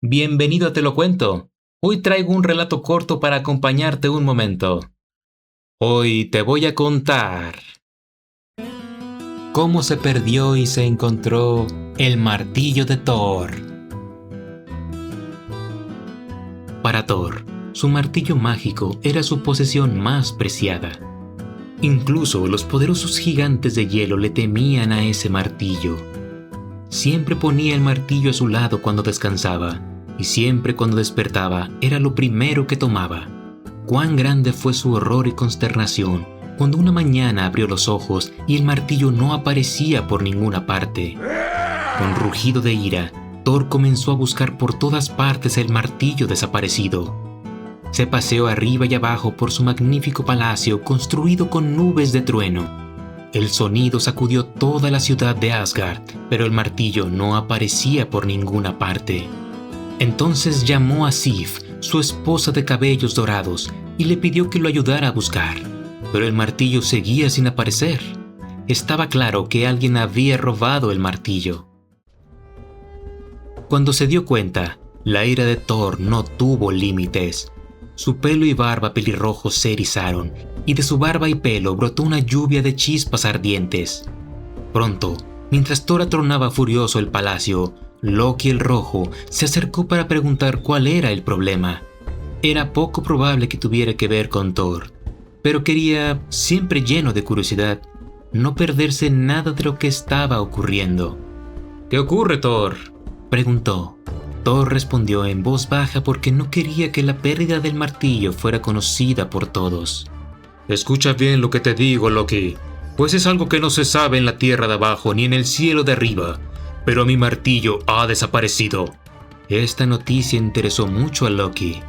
Bienvenido a Te lo cuento. Hoy traigo un relato corto para acompañarte un momento. Hoy te voy a contar cómo se perdió y se encontró el martillo de Thor. Para Thor, su martillo mágico era su posesión más preciada. Incluso los poderosos gigantes de hielo le temían a ese martillo. Siempre ponía el martillo a su lado cuando descansaba, y siempre cuando despertaba era lo primero que tomaba. Cuán grande fue su horror y consternación cuando una mañana abrió los ojos y el martillo no aparecía por ninguna parte. Con rugido de ira, Thor comenzó a buscar por todas partes el martillo desaparecido. Se paseó arriba y abajo por su magnífico palacio construido con nubes de trueno. El sonido sacudió toda la ciudad de Asgard, pero el martillo no aparecía por ninguna parte. Entonces llamó a Sif, su esposa de cabellos dorados, y le pidió que lo ayudara a buscar. Pero el martillo seguía sin aparecer. Estaba claro que alguien había robado el martillo. Cuando se dio cuenta, la ira de Thor no tuvo límites. Su pelo y barba pelirrojos se erizaron, y de su barba y pelo brotó una lluvia de chispas ardientes. Pronto, mientras Thor atronaba furioso el palacio, Loki el Rojo se acercó para preguntar cuál era el problema. Era poco probable que tuviera que ver con Thor, pero quería, siempre lleno de curiosidad, no perderse nada de lo que estaba ocurriendo. ¿Qué ocurre, Thor?, preguntó. Thor respondió en voz baja porque no quería que la pérdida del martillo fuera conocida por todos. Escucha bien lo que te digo, Loki, pues es algo que no se sabe en la tierra de abajo ni en el cielo de arriba. Pero mi martillo ha desaparecido. Esta noticia interesó mucho a Loki,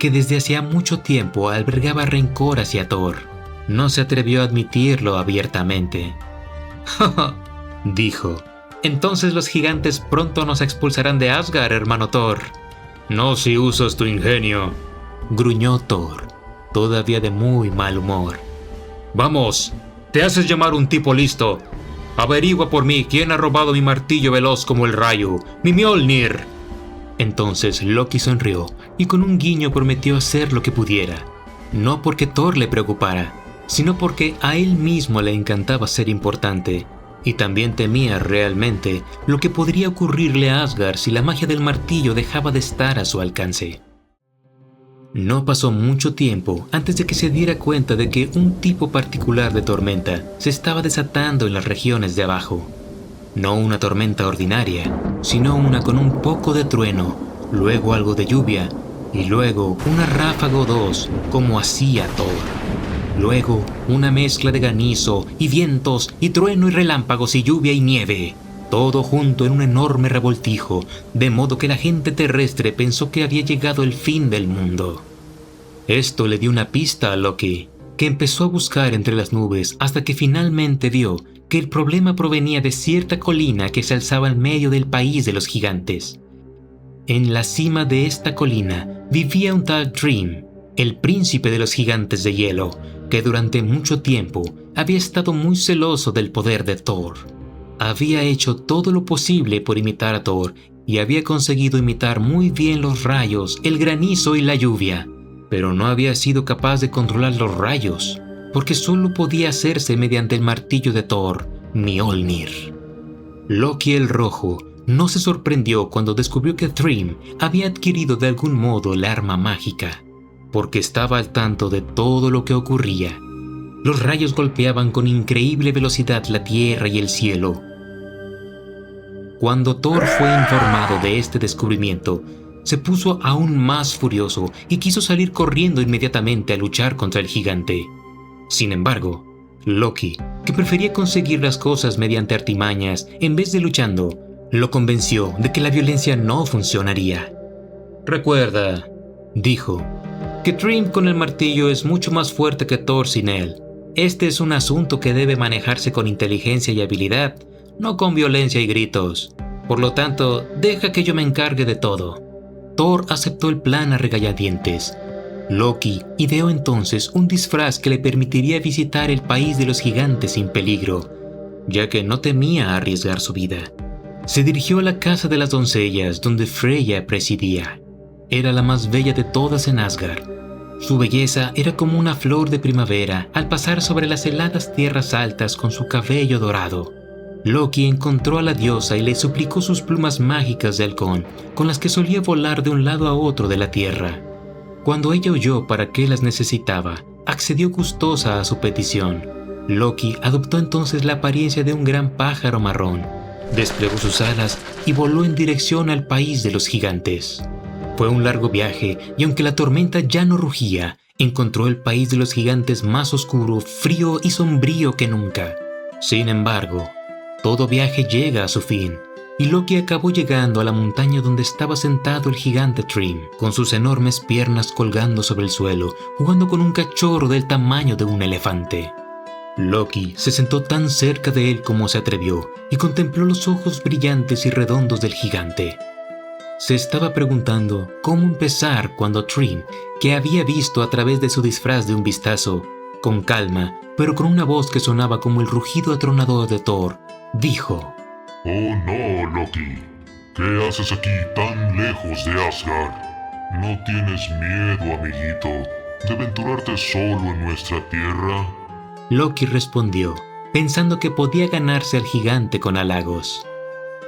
que desde hacía mucho tiempo albergaba rencor hacia Thor. No se atrevió a admitirlo abiertamente. «Jaja», dijo. «Entonces los gigantes pronto nos expulsarán de Asgard, hermano Thor». «No si usas tu ingenio», gruñó Thor, todavía de muy mal humor. «Vamos, te haces llamar un tipo listo. Averigua por mí quién ha robado mi martillo veloz como el rayo, mi Mjolnir». Entonces Loki sonrió y con un guiño prometió hacer lo que pudiera. No porque Thor le preocupara, sino porque a él mismo le encantaba ser importante, y también temía realmente lo que podría ocurrirle a Asgard si la magia del martillo dejaba de estar a su alcance. No pasó mucho tiempo antes de que se diera cuenta de que un tipo particular de tormenta se estaba desatando en las regiones de abajo. No una tormenta ordinaria, sino una con un poco de trueno, luego algo de lluvia, y luego una ráfaga o dos, como hacía Thor. Luego una mezcla de granizo y vientos y trueno y relámpagos y lluvia y nieve. Todo junto en un enorme revoltijo, de modo que la gente terrestre pensó que había llegado el fin del mundo. Esto le dio una pista a Loki, que empezó a buscar entre las nubes hasta que finalmente vio que el problema provenía de cierta colina que se alzaba en medio del país de los gigantes. En la cima de esta colina vivía un tal Thrym, el príncipe de los gigantes de hielo, que durante mucho tiempo había estado muy celoso del poder de Thor. Había hecho todo lo posible por imitar a Thor y había conseguido imitar muy bien los rayos, el granizo y la lluvia, pero no había sido capaz de controlar los rayos, porque solo podía hacerse mediante el martillo de Thor, Mjolnir. Loki el Rojo no se sorprendió cuando descubrió que Thrym había adquirido de algún modo el arma mágica, porque estaba al tanto de todo lo que ocurría. Los rayos golpeaban con increíble velocidad la tierra y el cielo. Cuando Thor fue informado de este descubrimiento, se puso aún más furioso y quiso salir corriendo inmediatamente a luchar contra el gigante. Sin embargo, Loki, que prefería conseguir las cosas mediante artimañas en vez de luchando, lo convenció de que la violencia no funcionaría. «Recuerda», dijo, «que Thrym con el martillo es mucho más fuerte que Thor sin él. Este es un asunto que debe manejarse con inteligencia y habilidad, no con violencia y gritos. Por lo tanto, deja que yo me encargue de todo». Thor aceptó el plan a regañadientes. Loki ideó entonces un disfraz que le permitiría visitar el país de los gigantes sin peligro, ya que no temía arriesgar su vida. Se dirigió a la casa de las doncellas donde Freya presidía. Era la más bella de todas en Asgard. Su belleza era como una flor de primavera al pasar sobre las heladas tierras altas con su cabello dorado. Loki encontró a la diosa y le suplicó sus plumas mágicas de halcón, con las que solía volar de un lado a otro de la tierra. Cuando ella oyó para qué las necesitaba, accedió gustosa a su petición. Loki adoptó entonces la apariencia de un gran pájaro marrón, desplegó sus alas y voló en dirección al país de los gigantes. Fue un largo viaje y aunque la tormenta ya no rugía, encontró el país de los gigantes más oscuro, frío y sombrío que nunca. Sin embargo, todo viaje llega a su fin, y Loki acabó llegando a la montaña donde estaba sentado el gigante Thrym, con sus enormes piernas colgando sobre el suelo, jugando con un cachorro del tamaño de un elefante. Loki se sentó tan cerca de él como se atrevió y contempló los ojos brillantes y redondos del gigante. Se estaba preguntando cómo empezar cuando Thrym, que había visto a través de su disfraz de un vistazo, con calma, pero con una voz que sonaba como el rugido atronador de Thor, dijo: «Oh no, Loki. ¿Qué haces aquí tan lejos de Asgard? ¿No tienes miedo, amiguito, de aventurarte solo en nuestra tierra?» Loki respondió, pensando que podía ganarse al gigante con halagos.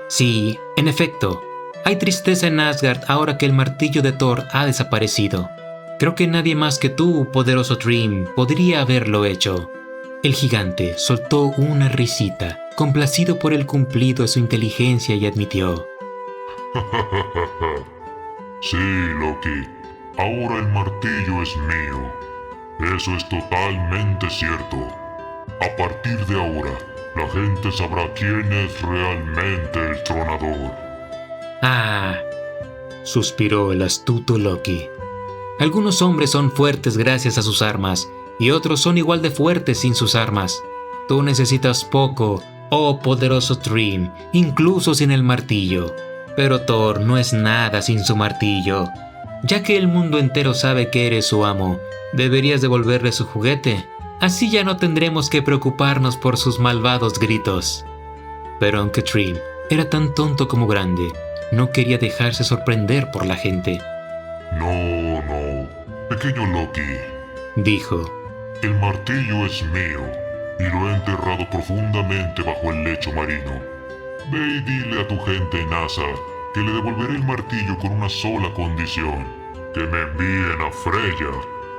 «Sí, en efecto, hay tristeza en Asgard ahora que el martillo de Thor ha desaparecido. Creo que nadie más que tú, poderoso Thrym, podría haberlo hecho». El gigante soltó una risita, complacido por el cumplido de su inteligencia, y admitió: «Sí, Loki. Ahora el martillo es mío. Eso es totalmente cierto. A partir de ahora, la gente sabrá quién es realmente el tronador». «Ah», suspiró el astuto Loki. «Algunos hombres son fuertes gracias a sus armas, y otros son igual de fuertes sin sus armas. Tú necesitas poco, oh poderoso Thrym, incluso sin el martillo. Pero Thor no es nada sin su martillo. Ya que el mundo entero sabe que eres su amo, deberías devolverle su juguete. Así ya no tendremos que preocuparnos por sus malvados gritos». Pero aunque Thrym era tan tonto como grande, no quería dejarse sorprender por la gente. «No, pequeño Loki», dijo. «El martillo es mío, y lo he enterrado profundamente bajo el lecho marino. Ve y dile a tu gente en Asgard que le devolveré el martillo con una sola condición: que me envíen a Freya,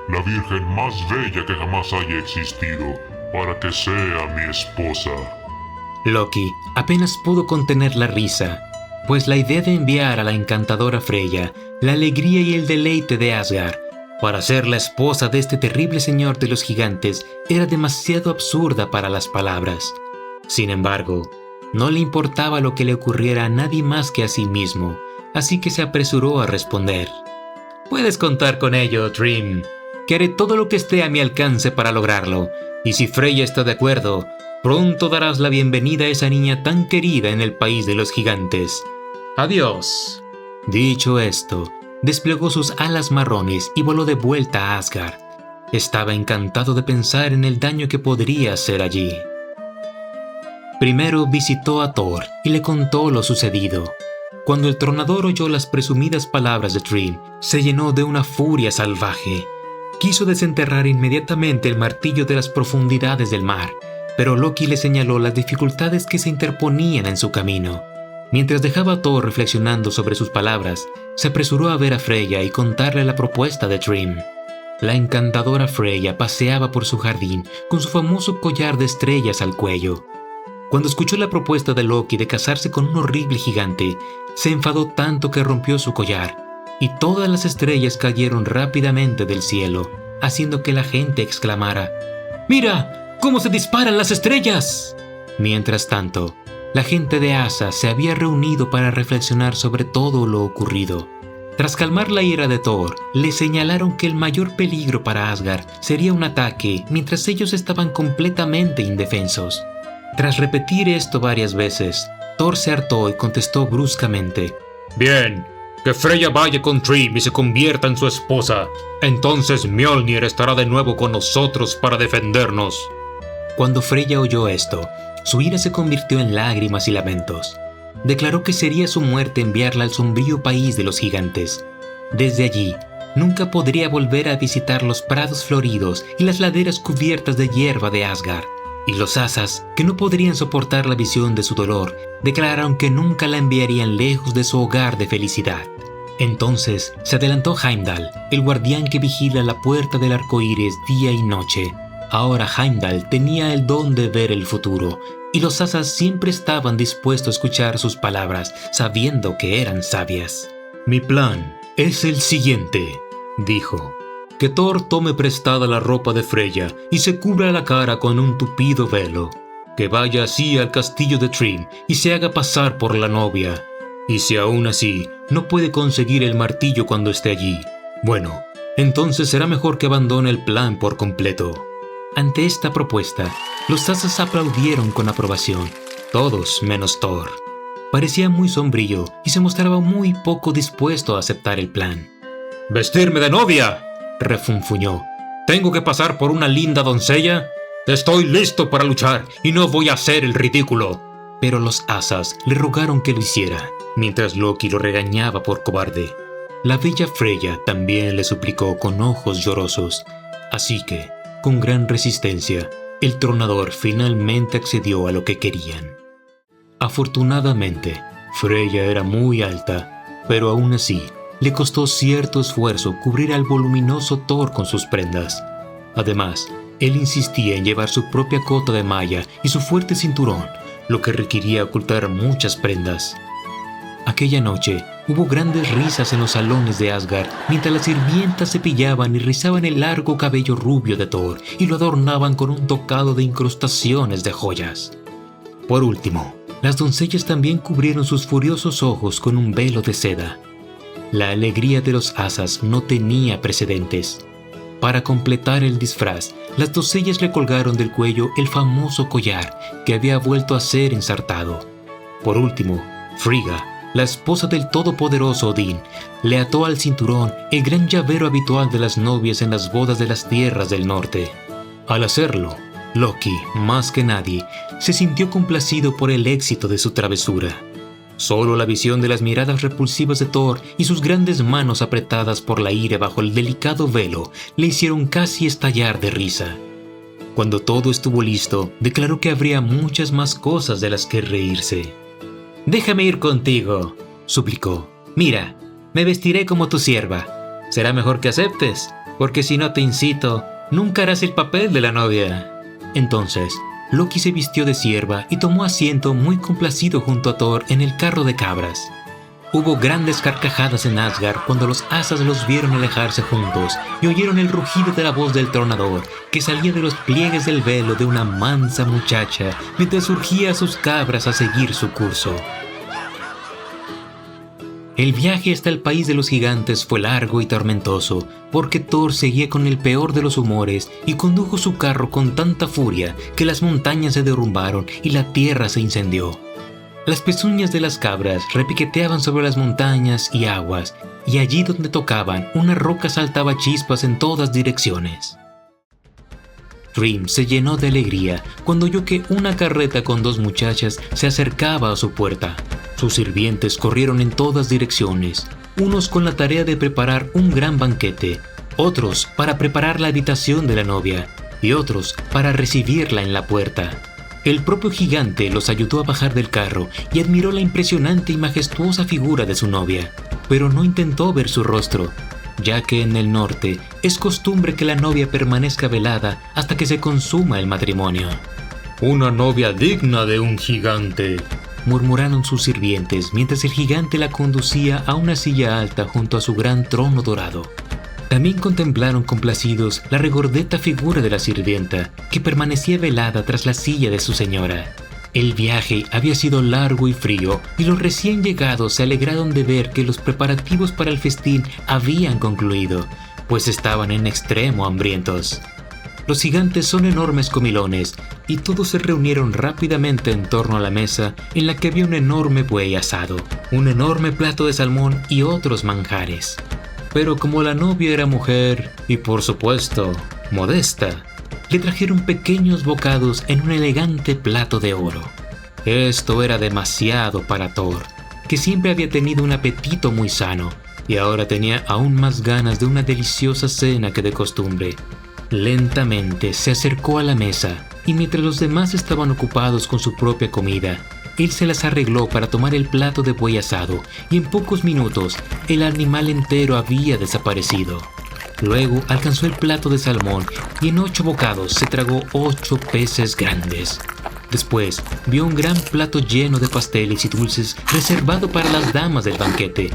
la virgen más bella que jamás haya existido, para que sea mi esposa». Loki apenas pudo contener la risa, pues la idea de enviar a la encantadora Freya la alegría y el deleite de Asgard para ser la esposa de este terrible señor de los gigantes era demasiado absurda para las palabras. Sin embargo, no le importaba lo que le ocurriera a nadie más que a sí mismo, así que se apresuró a responder: «Puedes contar con ello, Thrym, que haré todo lo que esté a mi alcance para lograrlo, y si Freya está de acuerdo, pronto darás la bienvenida a esa niña tan querida en el país de los gigantes. Adiós». Dicho esto, desplegó sus alas marrones y voló de vuelta a Asgard. Estaba encantado de pensar en el daño que podría hacer allí. Primero visitó a Thor y le contó lo sucedido. Cuando el tronador oyó las presumidas palabras de Thrym, se llenó de una furia salvaje. Quiso desenterrar inmediatamente el martillo de las profundidades del mar, pero Loki le señaló las dificultades que se interponían en su camino. Mientras dejaba a Thor reflexionando sobre sus palabras, se apresuró a ver a Freya y contarle la propuesta de Thrym. La encantadora Freya paseaba por su jardín con su famoso collar de estrellas al cuello. Cuando escuchó la propuesta de Loki de casarse con un horrible gigante, se enfadó tanto que rompió su collar, y todas las estrellas cayeron rápidamente del cielo, haciendo que la gente exclamara: «¡Mira! ¡Cómo se disparan las estrellas!». Mientras tanto, la gente de Asa se había reunido para reflexionar sobre todo lo ocurrido. Tras calmar la ira de Thor, le señalaron que el mayor peligro para Asgard sería un ataque mientras ellos estaban completamente indefensos. Tras repetir esto varias veces, Thor se hartó y contestó bruscamente: «Bien, que Freya vaya con Thrym y se convierta en su esposa. Entonces Mjolnir estará de nuevo con nosotros para defendernos». Cuando Freya oyó esto, su ira se convirtió en lágrimas y lamentos. declaró que sería su muerte enviarla al sombrío país de los gigantes. Desde allí, nunca podría volver a visitar los prados floridos y las laderas cubiertas de hierba de Asgard. Y los asas, que no podrían soportar la visión de su dolor, declararon que nunca la enviarían lejos de su hogar de felicidad. Entonces se adelantó Heimdall, el guardián que vigila la puerta del arcoíris día y noche. Ahora Heimdall tenía el don de ver el futuro, y los asas siempre estaban dispuestos a escuchar sus palabras, sabiendo que eran sabias. «Mi plan es el siguiente», dijo. «Que Thor tome prestada la ropa de Freya y se cubra la cara con un tupido velo. Que vaya así al castillo de Thrym y se haga pasar por la novia. Y si aún así no puede conseguir el martillo cuando esté allí, bueno, entonces será mejor que abandone el plan por completo». Ante esta propuesta, los asas aplaudieron con aprobación, todos menos Thor. Parecía muy sombrío y se mostraba muy poco dispuesto a aceptar el plan. «¿Vestirme de novia?», refunfuñó. «¿Tengo que pasar por una linda doncella? Estoy listo para luchar y no voy a hacer el ridículo». Pero los asas le rogaron que lo hiciera, mientras Loki lo regañaba por cobarde. La bella Freya también le suplicó con ojos llorosos, así que, con gran resistencia, el tronador finalmente accedió a lo que querían. Afortunadamente, Freya era muy alta, pero aún así, le costó cierto esfuerzo cubrir al voluminoso Thor con sus prendas. Además, él insistía en llevar su propia cota de malla y su fuerte cinturón, lo que requería ocultar muchas prendas. Aquella noche, hubo grandes risas en los salones de Asgard, mientras las sirvientas cepillaban y rizaban el largo cabello rubio de Thor y lo adornaban con un tocado de incrustaciones de joyas. Por último, las doncellas también cubrieron sus furiosos ojos con un velo de seda. La alegría de los asas no tenía precedentes. Para completar el disfraz, las doncellas le colgaron del cuello el famoso collar que había vuelto a ser ensartado. Por último, Frigga, la esposa del todopoderoso Odín, le ató al cinturón el gran llavero habitual de las novias en las bodas de las tierras del norte. Al hacerlo, Loki, más que nadie, se sintió complacido por el éxito de su travesura. Solo la visión de las miradas repulsivas de Thor y sus grandes manos apretadas por la ira bajo el delicado velo le hicieron casi estallar de risa. Cuando todo estuvo listo, declaró que habría muchas más cosas de las que reírse. «Déjame ir contigo», suplicó. «Mira, me vestiré como tu sierva. Será mejor que aceptes, porque si no te incito, nunca harás el papel de la novia». Entonces, Loki se vistió de sierva y tomó asiento muy complacido junto a Thor en el carro de cabras. Hubo grandes carcajadas en Asgard cuando los asas los vieron alejarse juntos y oyeron el rugido de la voz del tronador que salía de los pliegues del velo de una mansa muchacha mientras urgía a sus cabras a seguir su curso. El viaje hasta el país de los gigantes fue largo y tormentoso, porque Thor seguía con el peor de los humores y condujo su carro con tanta furia que las montañas se derrumbaron y la tierra se incendió. Las pezuñas de las cabras repiqueteaban sobre las montañas y aguas, y allí donde tocaban, una roca saltaba chispas en todas direcciones. Thrym se llenó de alegría cuando oyó que una carreta con 2 muchachas se acercaba a su puerta. Sus sirvientes corrieron en todas direcciones, unos con la tarea de preparar un gran banquete, otros para preparar la habitación de la novia, y otros para recibirla en la puerta. El propio gigante los ayudó a bajar del carro y admiró la impresionante y majestuosa figura de su novia, pero no intentó ver su rostro, ya que en el norte es costumbre que la novia permanezca velada hasta que se consuma el matrimonio. «Una novia digna de un gigante», murmuraron sus sirvientes mientras el gigante la conducía a una silla alta junto a su gran trono dorado. También contemplaron complacidos la regordeta figura de la sirvienta, que permanecía velada tras la silla de su señora. El viaje había sido largo y frío, y los recién llegados se alegraron de ver que los preparativos para el festín habían concluido, pues estaban en extremo hambrientos. Los gigantes son enormes comilones, y todos se reunieron rápidamente en torno a la mesa en la que había un enorme buey asado, un enorme plato de salmón y otros manjares. Pero como la novia era mujer y, por supuesto, modesta, le trajeron pequeños bocados en un elegante plato de oro. Esto era demasiado para Thor, que siempre había tenido un apetito muy sano y ahora tenía aún más ganas de una deliciosa cena que de costumbre. Lentamente se acercó a la mesa y mientras los demás estaban ocupados con su propia comida, él se las arregló para tomar el plato de buey asado y en pocos minutos el animal entero había desaparecido. Luego alcanzó el plato de salmón y en 8 bocados se tragó 8 peces grandes. Después vio un gran plato lleno de pasteles y dulces reservado para las damas del banquete.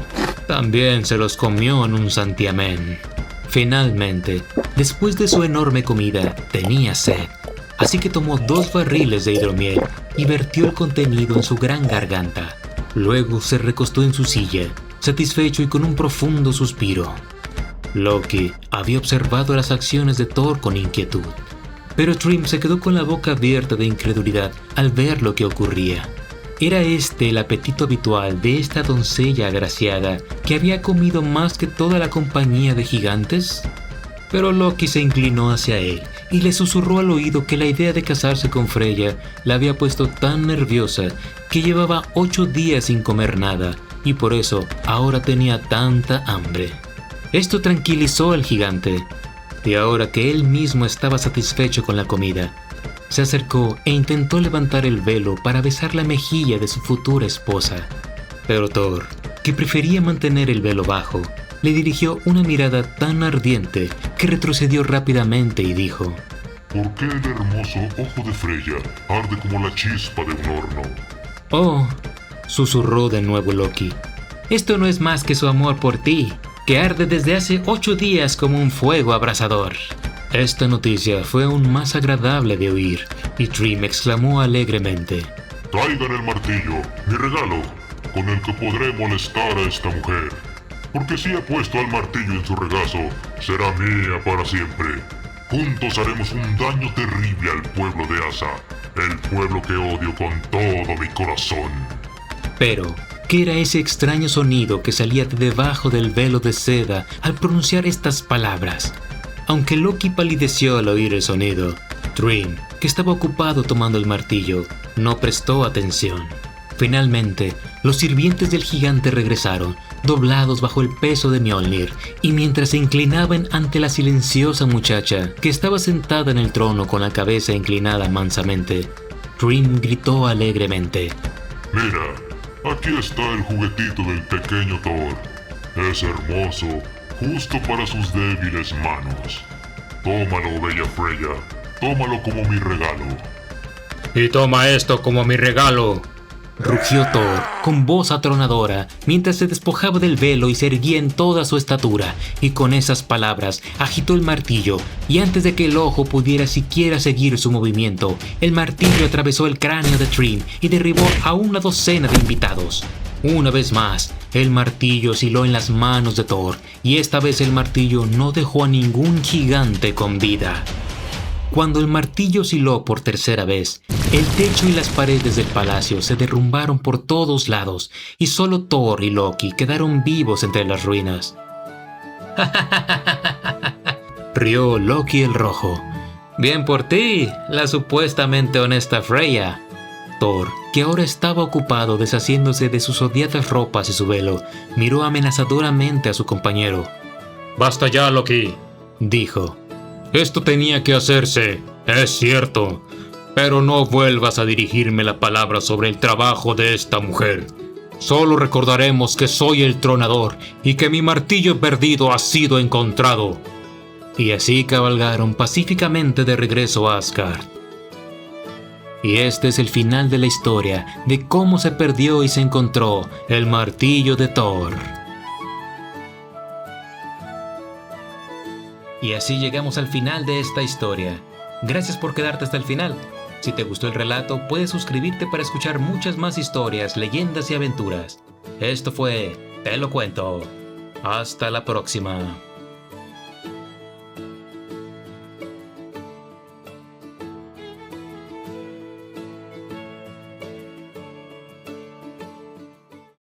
También se los comió en un santiamén. Finalmente, después de su enorme comida, tenía sed, así que tomó 2 barriles de hidromiel y vertió el contenido en su gran garganta. Luego se recostó en su silla, satisfecho y con un profundo suspiro. Loki había observado las acciones de Thor con inquietud, pero Thrym se quedó con la boca abierta de incredulidad al ver lo que ocurría. ¿Era este el apetito habitual de esta doncella agraciada que había comido más que toda la compañía de gigantes? Pero Loki se inclinó hacia él y le susurró al oído que la idea de casarse con Freya la había puesto tan nerviosa que llevaba 8 días sin comer nada y por eso ahora tenía tanta hambre. Esto tranquilizó al gigante, y ahora que él mismo estaba satisfecho con la comida, se acercó e intentó levantar el velo para besar la mejilla de su futura esposa. Pero Thor, que prefería mantener el velo bajo, le dirigió una mirada tan ardiente que retrocedió rápidamente y dijo: ¿Por qué el hermoso ojo de Freya arde como la chispa de un horno? «Oh», susurró de nuevo Loki, «esto no es más que su amor por ti, que arde desde hace 8 días como un fuego abrasador». Esta noticia fue aún más agradable de oír, y Thrym exclamó alegremente: Traigan el martillo, mi regalo, con el que podré molestar a esta mujer. Porque si he puesto al martillo en su regazo, será mía para siempre. Juntos haremos un daño terrible al pueblo de Asa, el pueblo que odio con todo mi corazón. Pero, ¿qué era ese extraño sonido que salía de debajo del velo de seda al pronunciar estas palabras? Aunque Loki palideció al oír el sonido, Thrym, que estaba ocupado tomando el martillo, no prestó atención. Finalmente, los sirvientes del gigante regresaron, doblados bajo el peso de Mjolnir, y mientras se inclinaban ante la silenciosa muchacha, que estaba sentada en el trono con la cabeza inclinada mansamente, Thrym gritó alegremente: Mira, aquí está el juguetito del pequeño Thor. Es hermoso, justo para sus débiles manos. Tómalo, bella Freya, tómalo como mi regalo. «Y toma esto como mi regalo», rugió Thor con voz atronadora mientras se despojaba del velo y se erguía en toda su estatura, y con esas palabras agitó el martillo, y antes de que el ojo pudiera siquiera seguir su movimiento, el martillo atravesó el cráneo de Thrym y derribó a una docena de invitados. Una vez más, el martillo osciló en las manos de Thor, y esta vez el martillo no dejó a ningún gigante con vida. Cuando el martillo osciló por tercera vez, el techo y las paredes del palacio se derrumbaron por todos lados, y solo Thor y Loki quedaron vivos entre las ruinas. Rió Loki el Rojo. «Bien por ti, la supuestamente honesta Freya». Thor, que ahora estaba ocupado deshaciéndose de sus odiadas ropas y su velo, miró amenazadoramente a su compañero. «Basta ya, Loki», dijo. «Esto tenía que hacerse, es cierto, pero no vuelvas a dirigirme la palabra sobre el trabajo de esta mujer. Solo recordaremos que soy el tronador y que mi martillo perdido ha sido encontrado». Y así cabalgaron pacíficamente de regreso a Asgard. Y este es el final de la historia de cómo se perdió y se encontró el martillo de Thor. Y así llegamos al final de esta historia. Gracias por quedarte hasta el final. Si te gustó el relato, puedes suscribirte para escuchar muchas más historias, leyendas y aventuras. Esto fue Te lo cuento. Hasta la próxima.